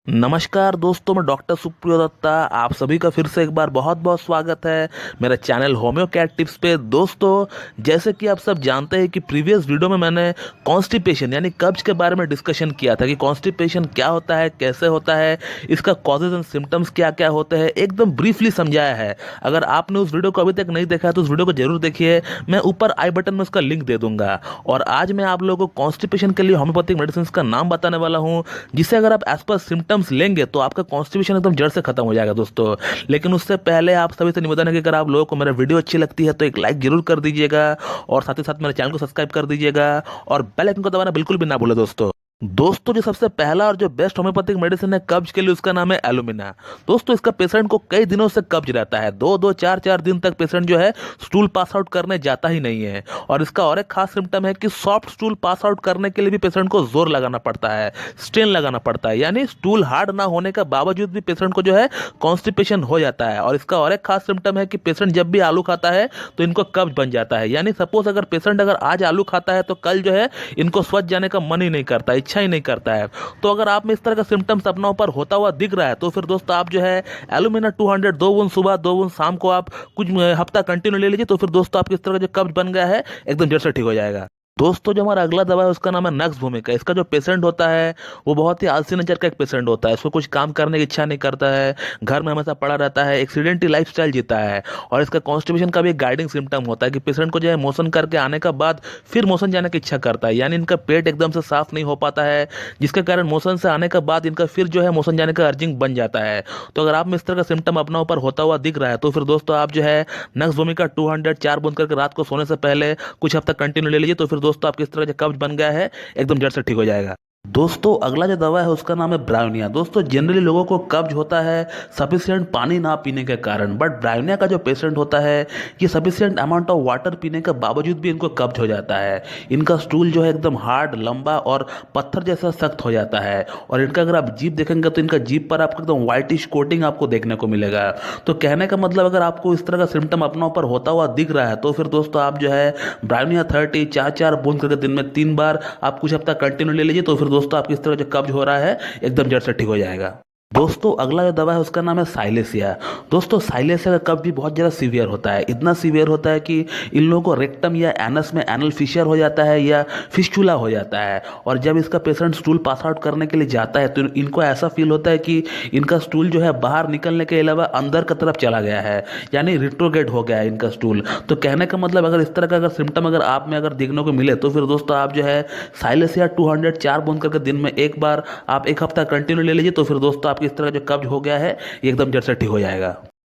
नमस्कार दोस्तों, मैं डॉक्टर सुप्रियो दत्ता आप सभी का फिर से एक बार बहुत बहुत स्वागत है मेरे चैनल होम्यो कैट टिप्स पे। दोस्तों, जैसे कि आप सब जानते हैं कि प्रीवियस वीडियो में मैंने कॉन्स्टिपेशन यानी कब्ज के बारे में डिस्कशन किया था कि कॉन्स्टिपेशन क्या होता है, कैसे होता है, इसका कॉजेज एंड सिम्टम्स क्या क्या होते हैं, एकदम ब्रीफली समझाया है। अगर आपने उस वीडियो को अभी तक नहीं देखा है तो उस वीडियो को जरूर देखिए, मैं ऊपर आई बटन में उसका लिंक दे दूंगा। और आज मैं आप लोगों को कॉन्स्टिपेशन के लिए होम्योपैथिक मेडिसिन का नाम बताने वाला हूँ, जिसे अगर आप एज पर सिम्टम्स लेंगे तो आपका कॉन्स्टिपेशन एकदम जड़ से खत्म हो जाएगा दोस्तों। लेकिन उससे पहले आप सभी से निवेदन है कि अगर आप लोगों को मेरा वीडियो अच्छी लगती है तो एक लाइक जरूर कर दीजिएगा और साथ ही साथ मेरे चैनल को सब्सक्राइब कर दीजिएगा और बेल आइकन को दबाना बिल्कुल भी ना भूले दोस्तों, जो सबसे पहला और जो बेस्ट होम्योपैथिक मेडिसिन है कब्ज के लिए, उसका नाम है एलुमिना। दोस्तों, इसका पेशेंट को कई दिनों से कब्ज रहता है, दो दो चार चार दिन तक पेशेंट जो है स्टूल पास आउट करने जाता ही नहीं है। और इसका और एक खास सिम्टम है कि सॉफ्ट स्टूल पास आउट करने के लिए भी पेशेंट को जोर लगाना पड़ता है, स्ट्रेन लगाना पड़ता है, यानी स्टूल हार्ड ना होने का बावजूद भी पेशेंट को जो है कॉन्स्टिपेशन हो जाता है। और इसका और एक खास सिम्टम है कि पेशेंट जब भी आलू खाता है तो इनको कब्ज बन जाता है। यानी सपोज अगर पेशेंट अगर आज आलू खाता है तो कल जो है इनको स्वस्थ जाने का मन ही नहीं करता, इच्छा ही नहीं करता है। तो अगर आप में इस तरह का सिम्टम्स अपना ऊपर होता हुआ दिख रहा है तो फिर दोस्तों आप जो है एलुमिना 200 2 बूंद सुबह 2 बूंद शाम को आप कुछ हफ्ता कंटिन्यू ले लीजिए, तो फिर दोस्तों आपकी इस तरह का जो कब्ज बन गया है एकदम जड़ से ठीक हो जाएगा। दोस्तों, जो हमारा अगला दवा है उसका नाम है नक्स भूमिका। इसका जो पेशेंट होता है वो बहुत ही आलसी नेचर का एक पेशेंट होता है, इसको कुछ काम करने की इच्छा नहीं करता है, घर में हमेशा पड़ा रहता है, एक्सीडेंटली लाइफस्टाइल जीता है। और इसका कॉन्स्टिपेशन का भी एक गाइडिंग सिम्टम होता है कि पेशेंट को जो है मोशन करके आने का बाद फिर मोशन जाने की इच्छा करता है, यानी इनका पेट एकदम से साफ नहीं हो पाता है, जिसके कारण मोशन से आने के बाद इनका फिर जो है मोशन जाने का अर्जिंग बन जाता है। तो अगर आप में इस तरह का सिम्टम अपना ऊपर होता हुआ दिख रहा है तो फिर दोस्तों आप जो है नक्स भूमिका 200 4 बूंद करके रात को सोने से पहले कुछ हफ्ता कंटिन्यू ले लीजिए, तो फिर दोस्तों आपकी इस तरह कब्ज बन गया है एकदम जड़ से ठीक हो जाएगा। दोस्तों, अगला जो दवा है उसका नाम है ब्रायोनिया। दोस्तों, जनरली लोगों को कब्ज होता है सफिशिएंट पानी ना पीने के कारण, बट ब्रायोनिया का जो पेशेंट होता है ये सफिशिएंट अमाउंट ऑफ वाटर पीने के बावजूद भी इनको कब्ज हो जाता है। इनका स्टूल जो है एकदम हार्ड, लंबा और पत्थर जैसा सख्त हो जाता है। और इनका अगर आप जीभ देखेंगे तो इनका जीभ पर आपको एकदम व्हाइटिश कोटिंग आपको देखने को मिलेगा। तो कहने का मतलब अगर आपको इस तरह का सिम्टम अपना ऊपर होता हुआ दिख रहा है तो फिर दोस्तों आप जो है ब्रायोनिया 30 चार चार बूंद करके दिन में 3 बार आप कुछ हफ्ता कंटिन्यू ले लीजिए, तो फिर दोस्तों आपकी इस तरह जो कब्ज हो रहा है एकदम जड़ से ठीक हो जाएगा। दोस्तों, अगला जो दवा है उसका नाम है साइलेसिया। दोस्तों, साइलेसिया का कब्ज भी बहुत ज़्यादा सीवियर होता है, इतना सीवियर होता है कि इन लोगों को रेक्टम या एनस में एनल फिशर हो जाता है या फिस्चुला हो जाता है। और जब इसका पेशेंट स्टूल पास आउट करने के लिए जाता है तो इनको ऐसा फील होता है कि इनका स्टूल जो है बाहर निकलने के अलावा अंदर की तरफ चला गया है, यानी रिट्रोग्रेड हो गया है इनका स्टूल। तो कहने का मतलब अगर इस तरह का अगर सिम्टम अगर आप में अगर देखने को मिले तो फिर दोस्तों आप जो है साइलेसिया 200 4 बूंद करके दिन में 1 बार आप 1 हफ्ता कंटिन्यू ले लीजिए, तो फिर दोस्तों आपकी इस तरह जो कब्ज हो गया है ये एकदम जड़ से ठीक हो जाएगा।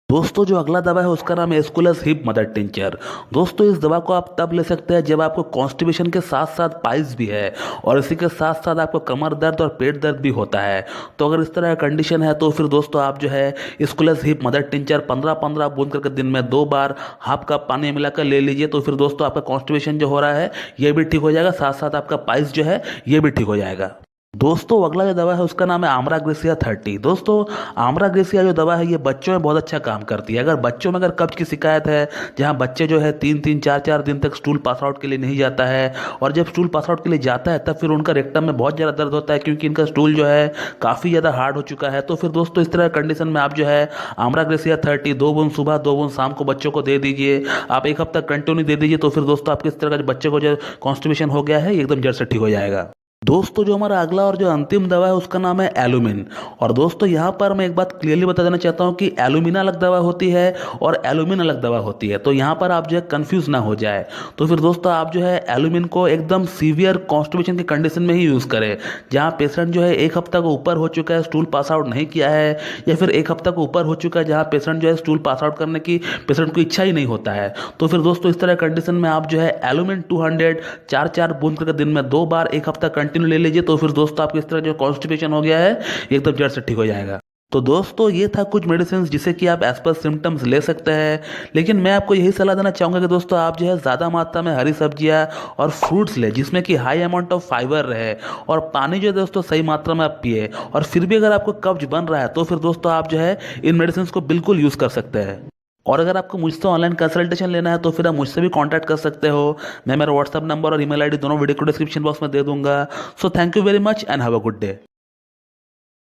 दोस्तों, जो अगला दवा है उसका नाम है एस्कुलस हिप मदर टिंचर। दोस्तों, इस दवा को आप तब ले सकते हैं जब आपको कॉन्स्टिपेशन के साथ साथ पाइल्स भी है और इसी के साथ साथ आपको कमर दर्द और पेट दर्द भी होता है। तो अगर इस तरह का कंडीशन है तो फिर दोस्तों आप जो है एस्कुलस हिप मदर टिंचर 15-15 बूंद करके दिन में 2 बार हाफ कप पानी मिलाकर ले लीजिए, तो फिर दोस्तों आपका कॉन्स्टिपेशन जो हो रहा है ये भी ठीक हो जाएगा, साथ साथ आपका पाइल्स जो है ये भी ठीक हो जाएगा। दोस्तों, अगला जो दवा है उसका नाम है आमरा ग्रेसिया 30। दोस्तों, आमरा ग्रेसिया जो दवा है ये बच्चों में बहुत अच्छा काम करती है। अगर बच्चों में अगर कब्ज की शिकायत है, जहां बच्चे जो है 3-3 4-4 दिन तक स्टूल पास आउट के लिए नहीं जाता है और जब स्टूल पास आउट के लिए जाता है तब फिर उनका रेक्टम में बहुत ज़्यादा दर्द होता है क्योंकि इनका स्टूल जो है काफ़ी ज़्यादा हार्ड हो चुका है, तो फिर दोस्तों इस तरह कंडीशन में आप जो है आमरा ग्रेसिया 30 2 बूंद सुबह 2 बूंद शाम को बच्चों को दे दीजिए। आप 1 हफ्ता कंटिन्यू दे दीजिए, तो फिर दोस्तों आपके इस तरह का जो बच्चे को जो कॉन्स्टिपेशन हो गया है एकदम जड़ से ठीक हो जाएगा। दोस्तों, जो हमारा अगला और जो अंतिम दवा है उसका नाम है एलुमिन। और दोस्तों यहाँ पर मैं एक बात क्लियरली बता देना चाहता हूँ कि एलुमिना अलग दवा होती है और एलुमिन अलग दवा होती है, तो यहाँ पर आप जो है कंफ्यूज ना हो जाए। तो फिर दोस्तों आप जो है एलुमिन को एकदम सीवियर कॉन्स्टिपेशन की कंडीशन में ही यूज़ करें, जहाँ पेशेंट जो है 1 हफ्ता को ऊपर हो चुका है, स्टूल पास आउट नहीं किया है, या फिर 1 हफ्ता को ऊपर हो चुका है जहाँ पेशेंट जो है स्टूल पास आउट करने की पेशेंट को इच्छा ही नहीं होता है। तो फिर दोस्तों इस तरह कंडीशन में आप जो है एलुमिन 200 4-4 बूंद करके दिन में 2 बार 1 हफ्ता कंटिन्यू ले लीजिए, तो फिर दोस्तों आपको इस तरह जो कॉन्स्टिपेशन हो गया है एकदम जड़ से ठीक हो जाएगा। तो दोस्तों, ये था कुछ मेडिसिन जिसे कि आप एज पर सिम्टम्स ले सकते हैं, लेकिन मैं आपको यही सलाह देना चाहूँगा कि दोस्तों आप जो है ज़्यादा मात्रा में हरी सब्जियाँ और फ्रूट्स ले जिसमें कि हाई अमाउंट ऑफ फाइबर रहे, और पानी जो है दोस्तों सही मात्रा में आप पिए। और फिर भी अगर आपको कब्ज बन रहा है तो फिर दोस्तों आप जो है इन मेडिसिन को बिल्कुल यूज़ कर सकते हैं। और अगर आपको मुझसे ऑनलाइन कंसल्टेशन लेना है तो फिर आप मुझसे भी कांटेक्ट कर सकते हो। मैं मेरा व्हाट्सएप नंबर और ईमेल आईडी दोनों वीडियो को डिस्क्रिप्शन बॉक्स में दे दूंगा। So thank you very much and have a good day.